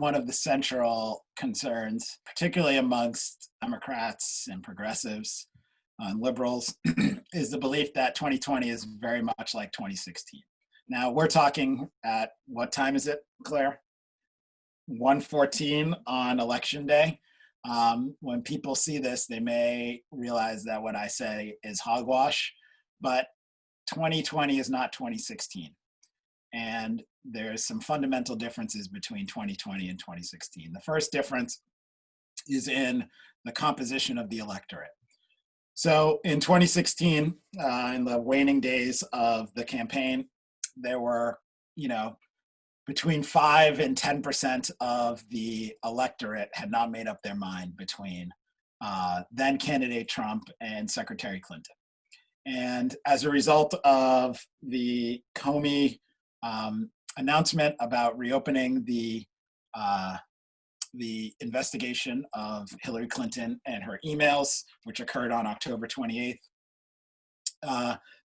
one of the central concerns, particularly amongst Democrats and progressives and liberals, is the belief that 2020 is very much like 2016. Now, we're talking at, what time is it, Claire? 1:14 on election day. When people see this, they may realize that what I say is hogwash, but 2020 is not 2016. And there's some fundamental differences between 2020 and 2016. The first difference is in the composition of the electorate. So in 2016, in the waning days of the campaign, there were, between 5 and 10% of the electorate had not made up their mind between then candidate Trump and Secretary Clinton. And as a result of the Comey announcement about reopening the investigation of Hillary Clinton and her emails, which occurred on October 28th,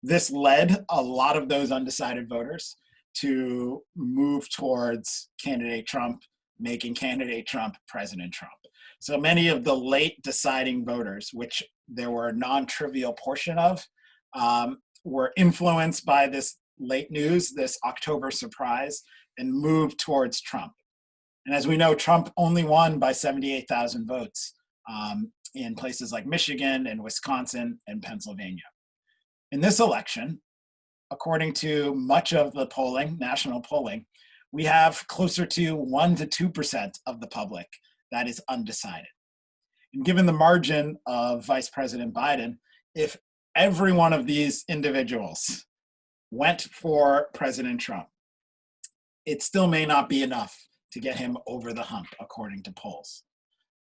this led a lot of those undecided voters to move towards candidate Trump, making candidate Trump President Trump. So many of the late deciding voters, which there were a non-trivial portion of, were influenced by this late news, this October surprise, and moved towards Trump. And as we know, Trump only won by 78,000 votes in places like Michigan and Wisconsin and Pennsylvania. In this election, according to much of the polling, national polling, we have closer to 1 to 2% of the public that is undecided. And given the margin of Vice President Biden, if every one of these individuals went for President Trump, it still may not be enough to get him over the hump, according to polls.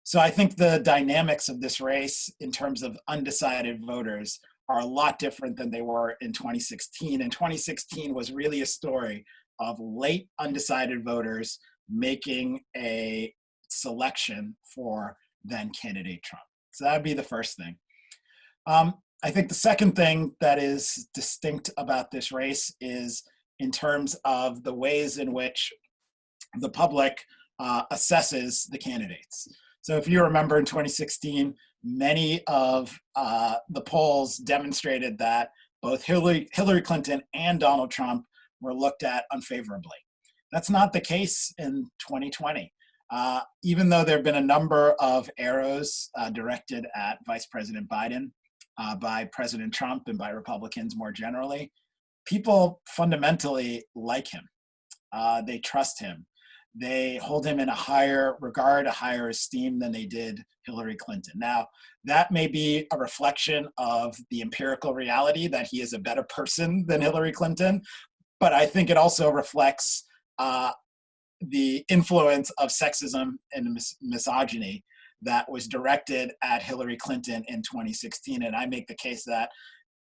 So I think the dynamics of this race in terms of undecided voters are a lot different than they were in 2016. And 2016 was really a story of late undecided voters making a selection for then candidate Trump. So that would be the first thing. I think the second thing that is distinct about this race is in terms of the ways in which the public assesses the candidates. So if you remember in 2016, many of the polls demonstrated that both Hillary Clinton and Donald Trump were looked at unfavorably. That's not the case in 2020. Even though there have been a number of arrows directed at Vice President Biden by President Trump and by Republicans more generally, people fundamentally like him. They trust him. They hold him in a higher regard, a higher esteem than they did Hillary Clinton. Now, that may be a reflection of the empirical reality that he is a better person than Hillary Clinton, but I think it also reflects the influence of sexism and misogyny that was directed at Hillary Clinton in 2016. And I make the case that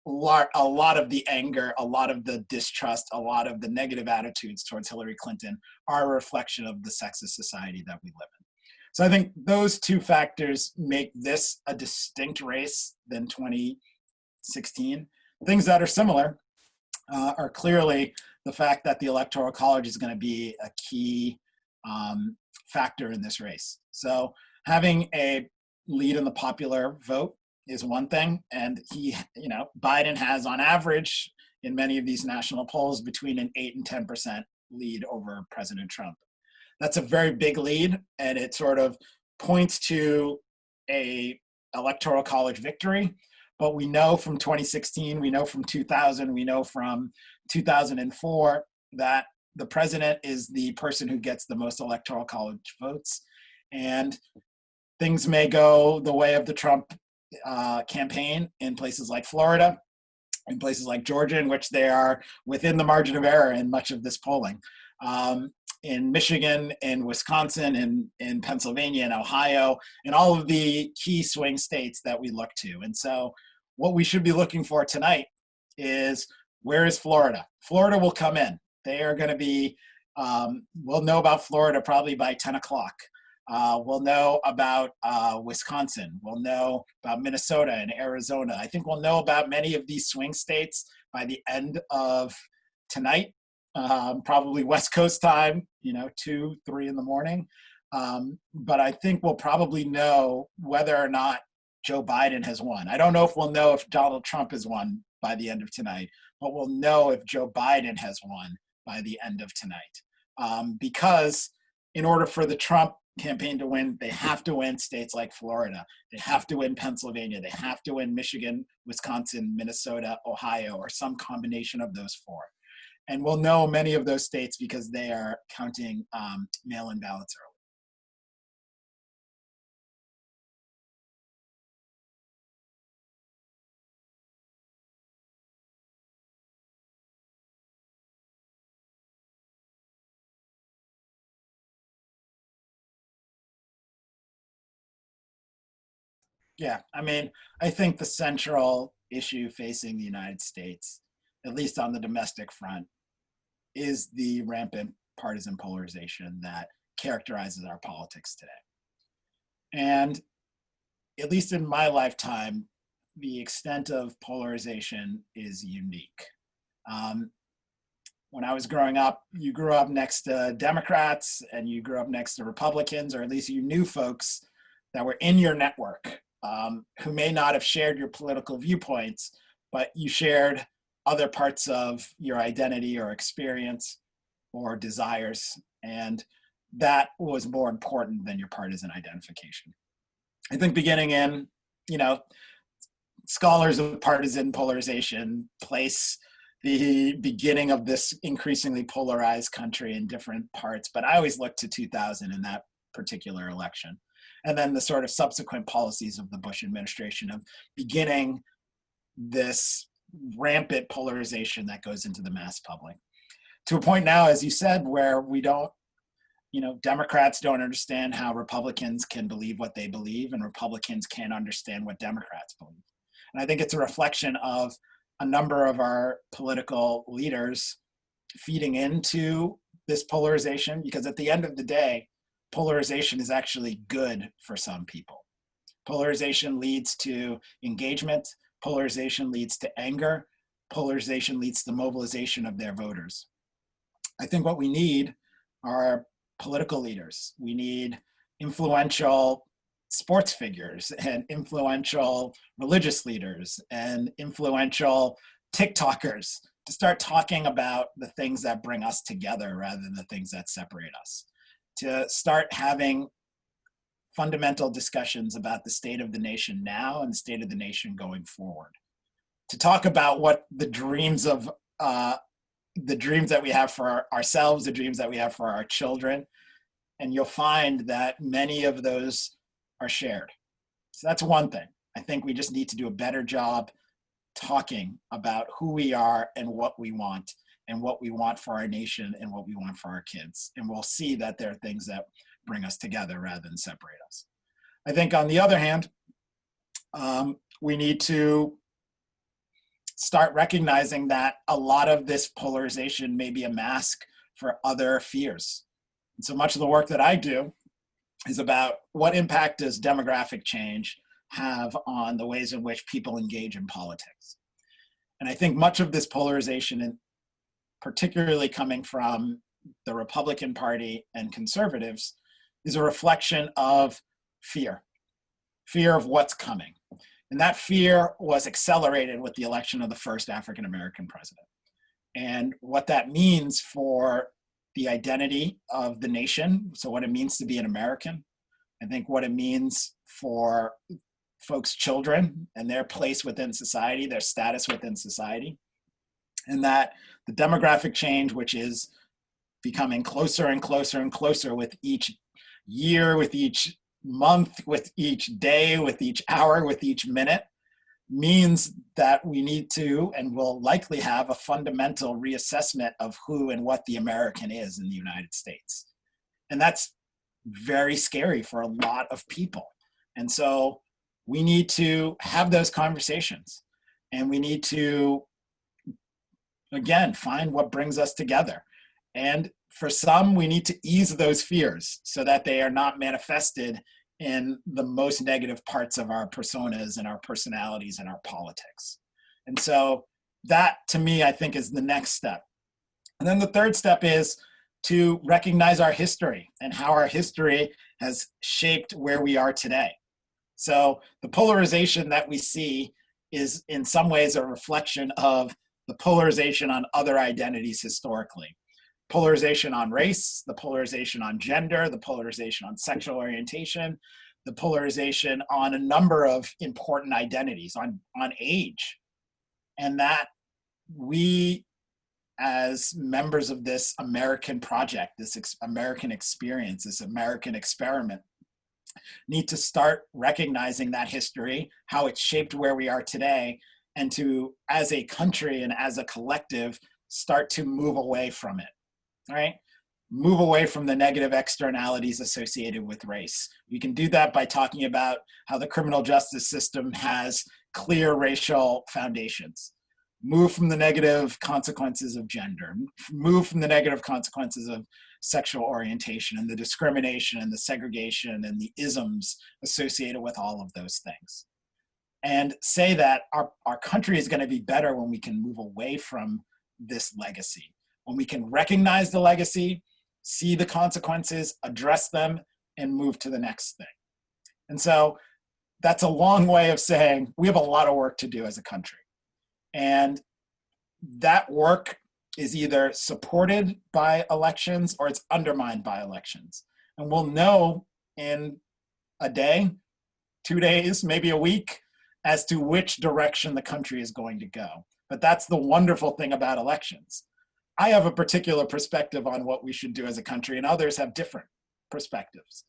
a lot of the anger, a lot of the distrust, a lot of the negative attitudes towards Hillary Clinton are a reflection of the sexist society that we live in. So I think those two factors make this a distinct race than 2016. Things that are similar are clearly the fact that the Electoral College is going to be a key factor in this race. So having a lead in the popular vote is one thing, and Biden has on average in many of these national polls between an 8 and 10% lead over President Trump. That's a very big lead, and it sort of points to a electoral college victory. But we know from 2016, we know from 2000, we know from 2004 that the president is the person who gets the most electoral college votes, and things may go the way of the Trump campaign in places like Florida, in places like Georgia, in which they are within the margin of error in much of this polling. In Michigan, in Wisconsin, in Pennsylvania, and Ohio, and all of the key swing states that we look to. And so what we should be looking for tonight is, where is Florida? Florida will come in. They are going to be, we'll know about Florida probably by 10 o'clock. We'll know about Wisconsin. We'll know about Minnesota and Arizona. I think we'll know about many of these swing states by the end of tonight. probably West Coast time, 2, 3 in the morning. But I think we'll probably know whether or not Joe Biden has won. I don't know if we'll know if Donald Trump has won by the end of tonight, but we'll know if Joe Biden has won by the end of tonight. Because in order for the Trump campaign to win, they have to win states like Florida. They have to win Pennsylvania. They have to win Michigan, Wisconsin, Minnesota, Ohio, or some combination of those four. And we'll know many of those states because they are counting mail-in ballots early. Yeah, I mean, I think the central issue facing the United States, at least on the domestic front, is the rampant partisan polarization that characterizes our politics today. And at least in my lifetime, the extent of polarization is unique. Um, when I was growing up, you grew up next to Democrats and you grew up next to Republicans, or at least you knew folks that were in your network who may not have shared your political viewpoints, but you shared other parts of your identity or experience or desires. And that was more important than your partisan identification. I think beginning in, scholars of partisan polarization place the beginning of this increasingly polarized country in different parts, but I always look to 2000 in that particular election. And then the sort of subsequent policies of the Bush administration of beginning this rampant polarization that goes into the mass public. To a point now, as you said, where we don't, Democrats don't understand how Republicans can believe what they believe, and Republicans can't understand what Democrats believe. And I think it's a reflection of a number of our political leaders feeding into this polarization, because at the end of the day, polarization is actually good for some people. Polarization leads to engagement. Polarization leads to anger. Polarization leads to mobilization of their voters. I think what we need are political leaders. We need influential sports figures and influential religious leaders and influential TikTokers to start talking about the things that bring us together rather than the things that separate us. To start having fundamental discussions about the state of the nation now and the state of the nation going forward. To talk about what the dreams that we have for ourselves, the dreams that we have for our children, and you'll find that many of those are shared. So that's one thing. I think we just need to do a better job talking about who we are and what we want for our nation and what we want for our kids. And we'll see that there are things that bring us together rather than separate us. I think on the other hand, we need to start recognizing that a lot of this polarization may be a mask for other fears. And so much of the work that I do is about what impact does demographic change have on the ways in which people engage in politics. And I think much of this polarization, and particularly coming from the Republican Party and conservatives, is a reflection of fear of what's coming. And that fear was accelerated with the election of the first African-American president. And what that means for the identity of the nation, so what it means to be an American, I think what it means for folks' children and their place within society, their status within society, and that the demographic change, which is becoming closer and closer and closer with each year, with each month, with each day, with each hour, with each minute, means that we need to and will likely have a fundamental reassessment of who and what the American is in the United States. And that's very scary for a lot of people. And so we need to have those conversations, and we need to, again, find what brings us together. And for some, we need to ease those fears so that they are not manifested in the most negative parts of our personas and our personalities and our politics. And so that, to me, I think is the next step. And then the third step is to recognize our history and how our history has shaped where we are today. So the polarization that we see is in some ways a reflection of the polarization on other identities historically. Polarization on race, the polarization on gender, the polarization on sexual orientation, the polarization on a number of important identities, on age. And that we, as members of this American project, this American experience, this American experiment, need to start recognizing that history, how it shaped where we are today, and to, as a country and as a collective, start to move away from it, right? Move away from the negative externalities associated with race. We can do that by talking about how the criminal justice system has clear racial foundations. Move from the negative consequences of gender, move from the negative consequences of sexual orientation and the discrimination and the segregation and the isms associated with all of those things. And say that our country is going to be better when we can move away from this legacy, when we can recognize the legacy, see the consequences, address them, and move to the next thing. And so that's a long way of saying we have a lot of work to do as a country. And that work is either supported by elections or it's undermined by elections. And we'll know in a day, 2 days, maybe a week, as to which direction the country is going to go. But that's the wonderful thing about elections. I have a particular perspective on what we should do as a country, and others have different perspectives.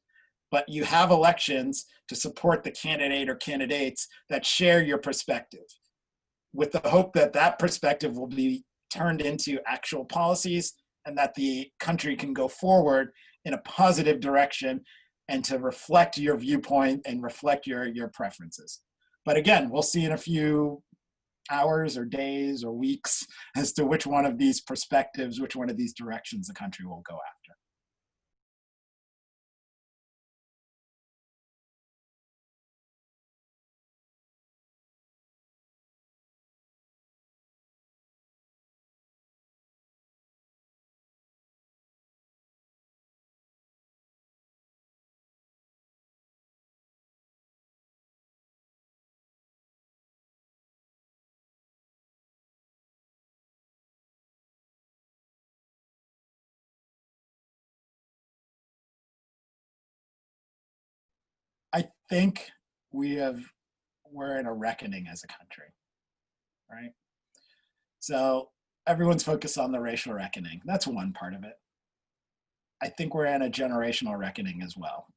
But you have elections to support the candidate or candidates that share your perspective, with the hope that that perspective will be turned into actual policies and that the country can go forward in a positive direction and to reflect your viewpoint and reflect your preferences. But again, we'll see in a few hours or days or weeks as to which one of these perspectives, which one of these directions the country will go after. I think we're in a reckoning as a country, right? So everyone's focused on the racial reckoning. That's one part of it. I think we're in a generational reckoning as well.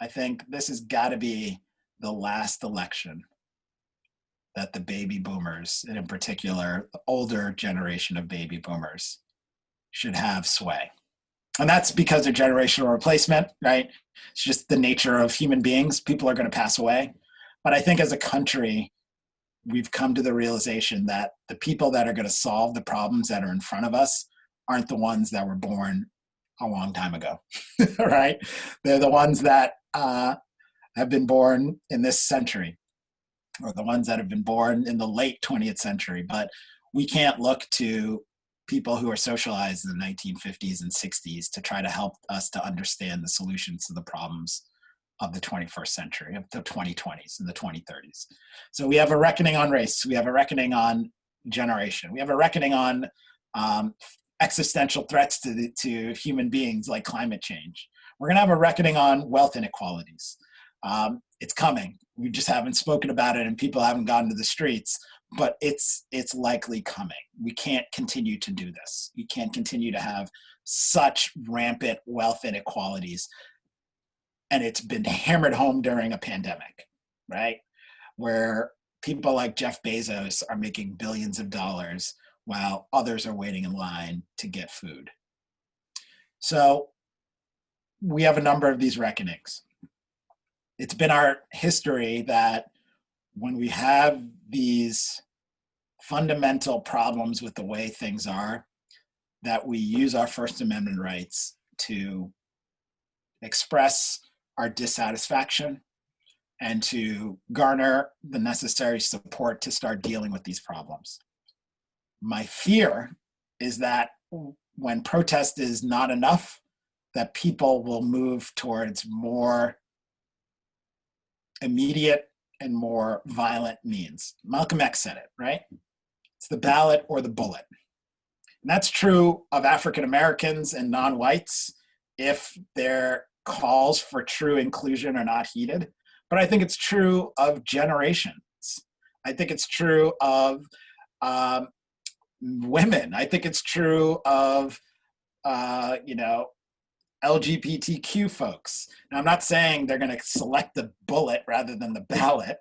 I think this has got to be the last election that the baby boomers, and in particular, the older generation of baby boomers, should have sway. And that's because of generational replacement, right? It's just the nature of human beings. People are going to pass away. But I think as a country, we've come to the realization that the people that are going to solve the problems that are in front of us aren't the ones that were born a long time ago, right? They're the ones that have been born in this century, or the ones that have been born in the late 20th century. But we can't look to people who are socialized in the 1950s and 60s to try to help us to understand the solutions to the problems of the 21st century, of the 2020s and the 2030s. So we have a reckoning on race. We have a reckoning on generation. We have a reckoning on existential threats to human beings like climate change. We're going to have a reckoning on wealth inequalities. It's coming. We just haven't spoken about it and people haven't gone to the streets, but it's likely coming. We can't continue to do this. We can't continue to have such rampant wealth inequalities. And it's been hammered home during a pandemic, right? Where people like Jeff Bezos are making billions of dollars while others are waiting in line to get food. So we have a number of these reckonings. It's been our history that when we have these fundamental problems with the way things are, that we use our First Amendment rights to express our dissatisfaction and to garner the necessary support to start dealing with these problems. My fear is that when protest is not enough, that people will move towards more immediate and more violent means. Malcolm X said it, right? It's the ballot or the bullet. And that's true of African Americans and non-whites if their calls for true inclusion are not heeded. But I think it's true of generations. I think it's true of women. I think it's true of, LGBTQ folks. Now, I'm not saying they're going to select the bullet rather than the ballot,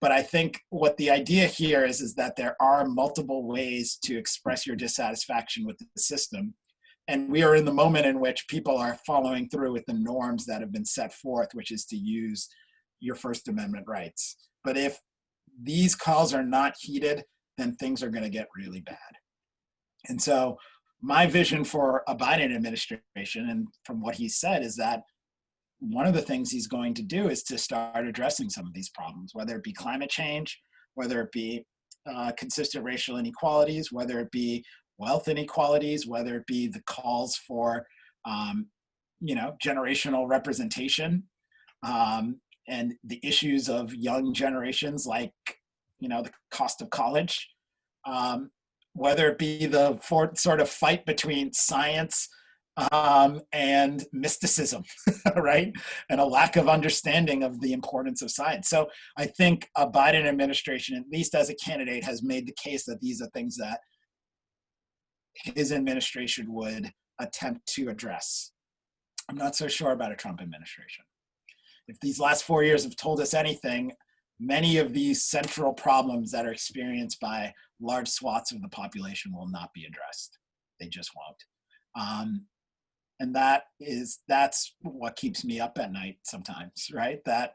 but I think what the idea here is that there are multiple ways to express your dissatisfaction with the system. And we are in the moment in which people are following through with the norms that have been set forth, which is to use your First Amendment rights. But if these calls are not heeded, then things are going to get really bad. And so my vision for a Biden administration, and from what he said, is that one of the things he's going to do is to start addressing some of these problems, whether it be climate change, whether it be consistent racial inequalities, whether it be wealth inequalities, whether it be the calls for, generational representation, and the issues of young generations like, the cost of college, whether it be the sort of fight between science and mysticism, right? And a lack of understanding of the importance of science. So I think a Biden administration, at least as a candidate, has made the case that these are things that his administration would attempt to address. I'm not so sure about a Trump administration. If these last 4 years have told us anything, many of these central problems that are experienced by large swaths of the population will not be addressed. They just won't. And that's what keeps me up at night sometimes, right? That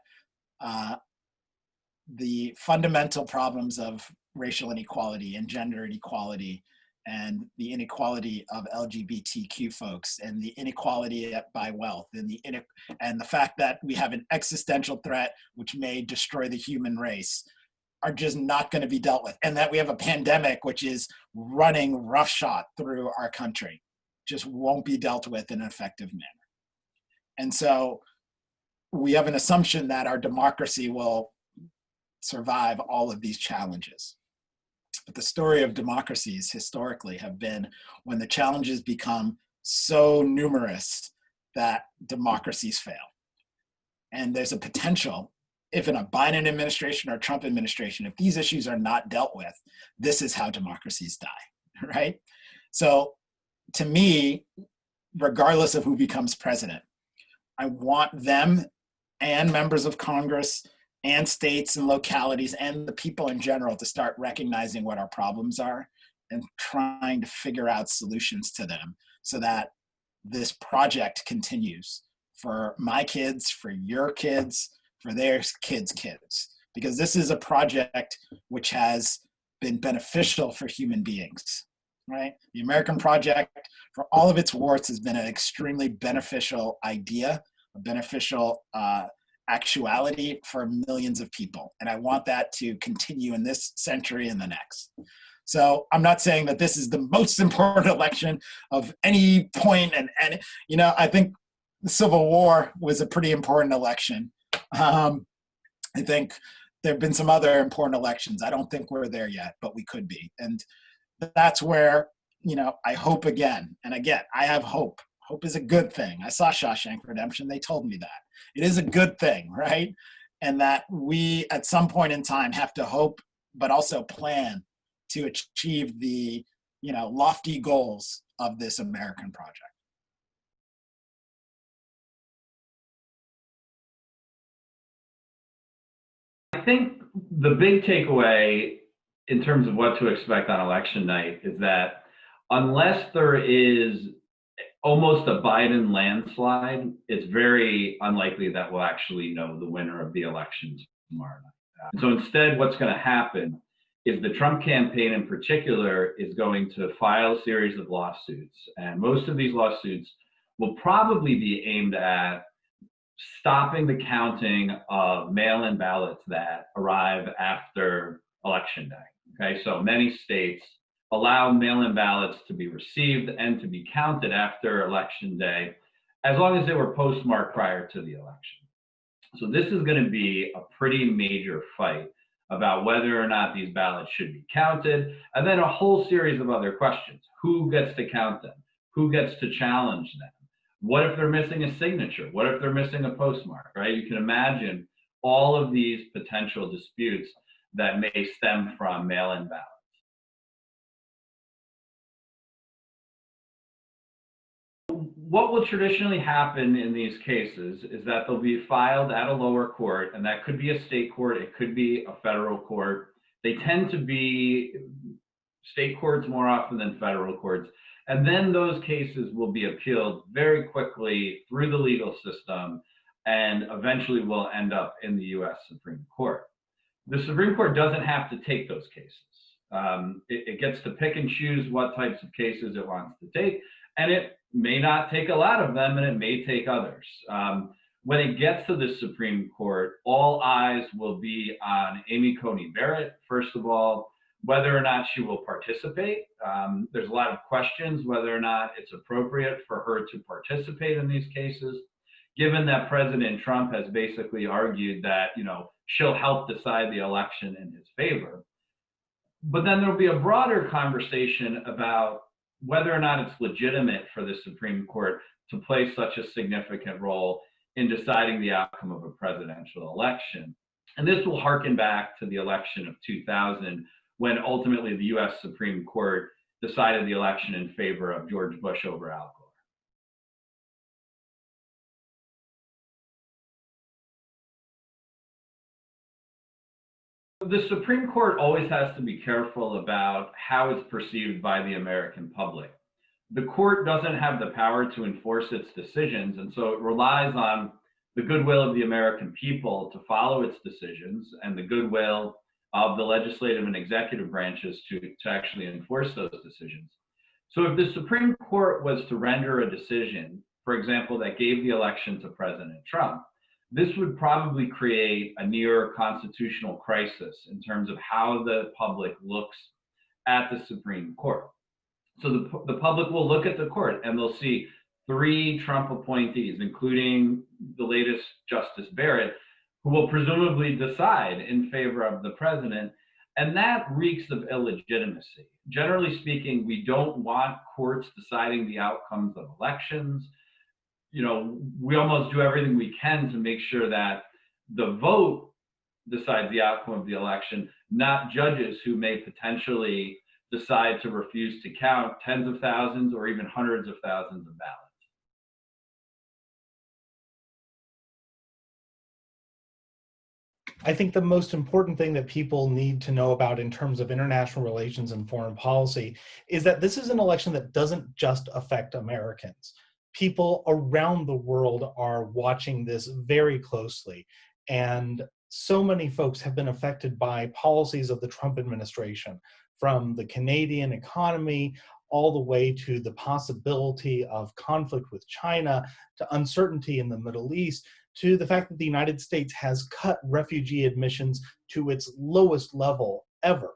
the fundamental problems of racial inequality and gender inequality and the inequality of LGBTQ folks and the inequality by wealth and the fact that we have an existential threat which may destroy the human race are just not going to be dealt with. And that we have a pandemic which is running roughshod through our country just won't be dealt with in an effective manner. And so we have an assumption that our democracy will survive all of these challenges. But the story of democracies historically have been when the challenges become so numerous that democracies fail. And there's a potential, if in a Biden administration or Trump administration, if these issues are not dealt with, this is how democracies die, right? So to me, regardless of who becomes president, I want them and members of Congress and states and localities and the people in general to start recognizing what our problems are and trying to figure out solutions to them so that this project continues for my kids, for your kids, for their kids' kids. Because this is a project which has been beneficial for human beings, right? The American project, for all of its warts, has been an extremely beneficial idea, a beneficial actuality for millions of people. And I want that to continue in this century and the next. So I'm not saying that this is the most important election of any point. And I think the Civil War was a pretty important election. I think there have been some other important elections. I don't think we're there yet, but we could be. And that's where, I hope again. And again, I have hope. Hope is a good thing. I saw Shawshank Redemption. They told me that. It is a good thing, right? And that we, at some point in time, have to hope, but also plan to achieve the, lofty goals of this American project. I think the big takeaway in terms of what to expect on election night is that unless there is almost a Biden landslide, it's very unlikely that we'll actually know the winner of the elections tomorrow night. So instead, what's going to happen is the Trump campaign in particular is going to file a series of lawsuits. And most of these lawsuits will probably be aimed at stopping the counting of mail-in ballots that arrive after election day. Okay, so many states allow mail-in ballots to be received and to be counted after Election Day, as long as they were postmarked prior to the election. So this is going to be a pretty major fight about whether or not these ballots should be counted, and then a whole series of other questions. Who gets to count them? Who gets to challenge them? What if they're missing a signature? What if they're missing a postmark, right? You can imagine all of these potential disputes that may stem from mail-in ballots. What will traditionally happen in these cases is that they'll be filed at a lower court, and that could be a state court, it could be a federal court. They tend to be state courts more often than federal courts. And then those cases will be appealed very quickly through the legal system and eventually will end up in the US Supreme Court. The Supreme Court doesn't have to take those cases. It gets to pick and choose what types of cases it wants to take, and it may not take a lot of them, and it may take others. When it gets to the Supreme Court, all eyes will be on Amy Coney Barrett, first of all, whether or not she will participate. There's a lot of questions whether or not it's appropriate for her to participate in these cases, given that President Trump has basically argued that, she'll help decide the election in his favor. But then there'll be a broader conversation about whether or not it's legitimate for the Supreme Court to play such a significant role in deciding the outcome of a presidential election. And this will harken back to the election of 2000, when ultimately the US Supreme Court decided the election in favor of George Bush over Al Gore. The Supreme Court always has to be careful about how it's perceived by the American public. The court doesn't have the power to enforce its decisions, and so it relies on the goodwill of the American people to follow its decisions and the goodwill of the legislative and executive branches to actually enforce those decisions. So if the Supreme Court was to render a decision, for example, that gave the election to President Trump, this would probably create a near constitutional crisis in terms of how the public looks at the Supreme Court. So the public will look at the court and they'll see 3 Trump appointees, including the latest Justice Barrett, who will presumably decide in favor of the president. And that reeks of illegitimacy. Generally speaking, we don't want courts deciding the outcomes of elections. We almost do everything we can to make sure that the vote decides the outcome of the election, not judges who may potentially decide to refuse to count tens of thousands or even hundreds of thousands of ballots. I think the most important thing that people need to know about in terms of international relations and foreign policy is that this is an election that doesn't just affect Americans. People around the world are watching this very closely, and so many folks have been affected by policies of the Trump administration, from the Canadian economy all the way to the possibility of conflict with China, to uncertainty in the Middle East, to the fact that the United States has cut refugee admissions to its lowest level ever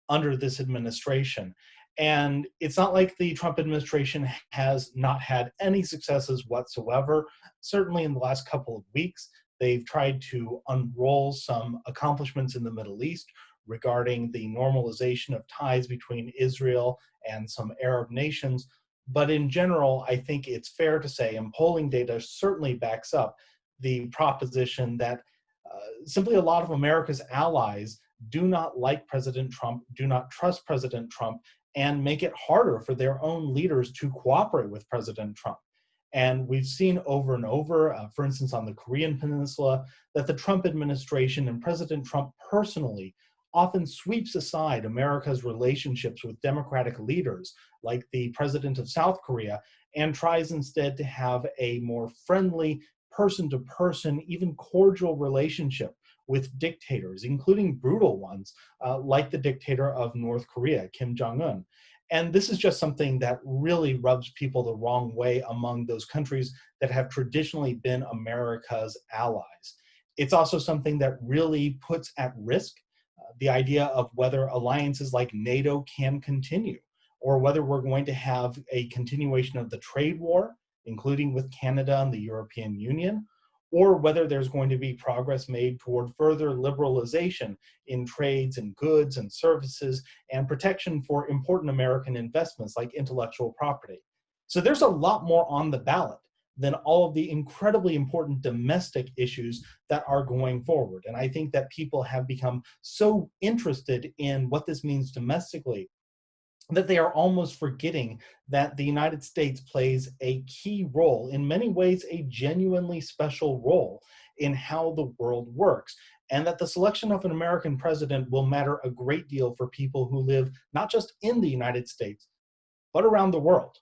under this administration. And it's not like the Trump administration has not had any successes whatsoever. Certainly in the last couple of weeks, they've tried to unroll some accomplishments in the Middle East regarding the normalization of ties between Israel and some Arab nations. But in general, I think it's fair to say, and polling data certainly backs up the proposition that simply a lot of America's allies do not like President Trump, do not trust President Trump, and make it harder for their own leaders to cooperate with President Trump. And we've seen over and over, for instance, on the Korean Peninsula, that the Trump administration and President Trump personally often sweeps aside America's relationships with democratic leaders, like the president of South Korea, and tries instead to have a more friendly, person-to-person, even cordial relationship with dictators, including brutal ones, like the dictator of North Korea, Kim Jong-un. And this is just something that really rubs people the wrong way among those countries that have traditionally been America's allies. It's also something that really puts at risk The idea of whether alliances like NATO can continue, or whether we're going to have a continuation of the trade war, including with Canada and the European Union, or whether there's going to be progress made toward further liberalization in trades and goods and services and protection for important American investments like intellectual property. So there's a lot more on the ballot than all of the incredibly important domestic issues that are going forward. And I think that people have become so interested in what this means domestically that they are almost forgetting that the United States plays a key role, in many ways a genuinely special role, in how the world works, and that the selection of an American president will matter a great deal for people who live not just in the United States, but around the world.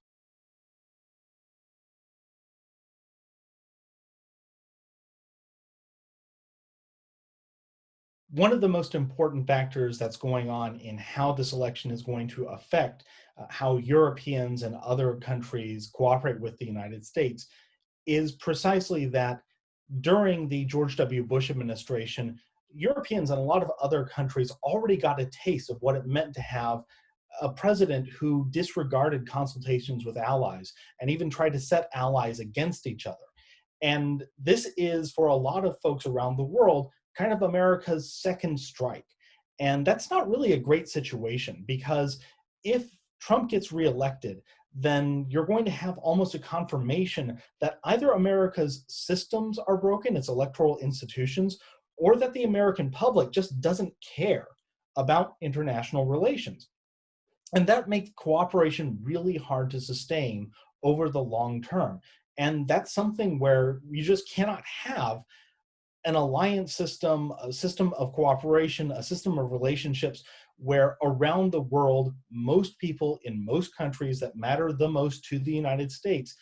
One of the most important factors that's going on in how this election is going to affect how Europeans and other countries cooperate with the United States is precisely that during the George W. Bush administration, Europeans and a lot of other countries already got a taste of what it meant to have a president who disregarded consultations with allies and even tried to set allies against each other. And this is, for a lot of folks around the world, kind of America's second strike. And that's not really a great situation, because if Trump gets reelected, then you're going to have almost a confirmation that either America's systems are broken, its electoral institutions, or that the American public just doesn't care about international relations. And that makes cooperation really hard to sustain over the long term. And that's something where you just cannot have an alliance system, a system of cooperation, a system of relationships where around the world, most people in most countries that matter the most to the United States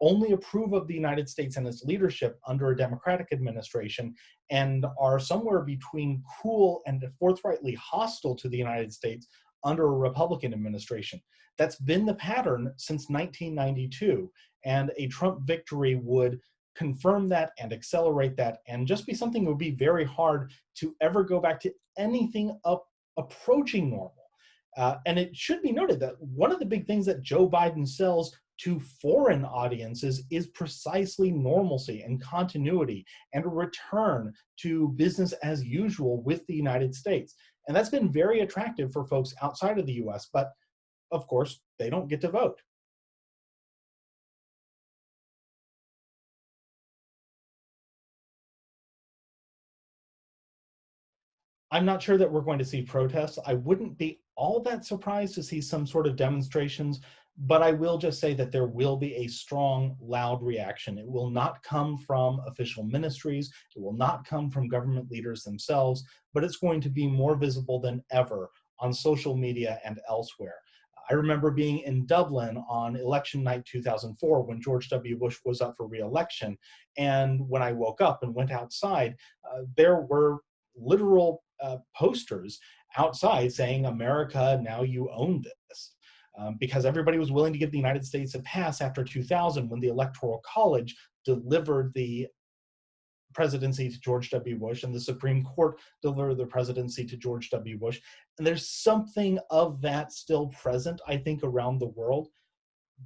only approve of the United States and its leadership under a Democratic administration, and are somewhere between cool and forthrightly hostile to the United States under a Republican administration. That's been the pattern since 1992, and a Trump victory would confirm that and accelerate that, and just be something that would be very hard to ever go back to anything approaching normal. And it should be noted that one of the big things that Joe Biden sells to foreign audiences is precisely normalcy and continuity and a return to business as usual with the United States. And that's been very attractive for folks outside of the US, but of course, they don't get to vote. I'm not sure that we're going to see protests. I wouldn't be all that surprised to see some sort of demonstrations, but I will just say that there will be a strong, loud reaction. It will not come from official ministries. It will not come from government leaders themselves, but it's going to be more visible than ever on social media and elsewhere. I remember being in Dublin on election night 2004 when George W. Bush was up for re-election. And when I woke up and went outside, there were literal posters outside saying, "America, now you own this." Because everybody was willing to give the United States a pass after 2000, when the Electoral College delivered the presidency to George W. Bush and the Supreme Court delivered the presidency to George W. Bush. And there's something of that still present, I think, around the world.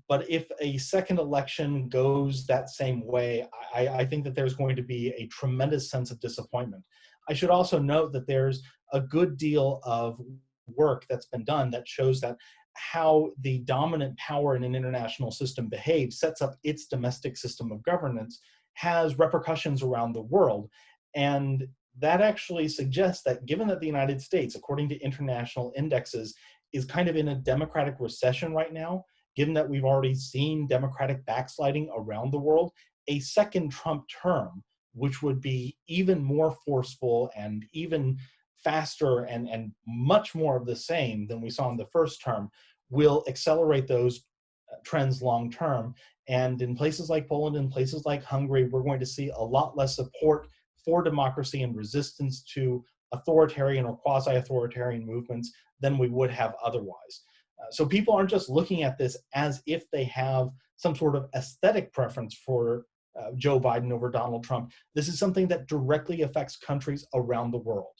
But if a second election goes that same way, I think that there's going to be a tremendous sense of disappointment. I should also note that there's a good deal of work that's been done that shows that how the dominant power in an international system behaves, sets up its domestic system of governance, has repercussions around the world. And that actually suggests that given that the United States, according to international indexes, is kind of in a democratic recession right now, given that we've already seen democratic backsliding around the world, a second Trump term, which would be even more forceful and even faster and much more of the same than we saw in the first term, will accelerate those trends long term. And in places like Poland and places like Hungary, we're going to see a lot less support for democracy and resistance to authoritarian or quasi-authoritarian movements than we would have otherwise. So people aren't just looking at this as if they have some sort of aesthetic preference for Joe Biden over Donald Trump. This is something that directly affects countries around the world.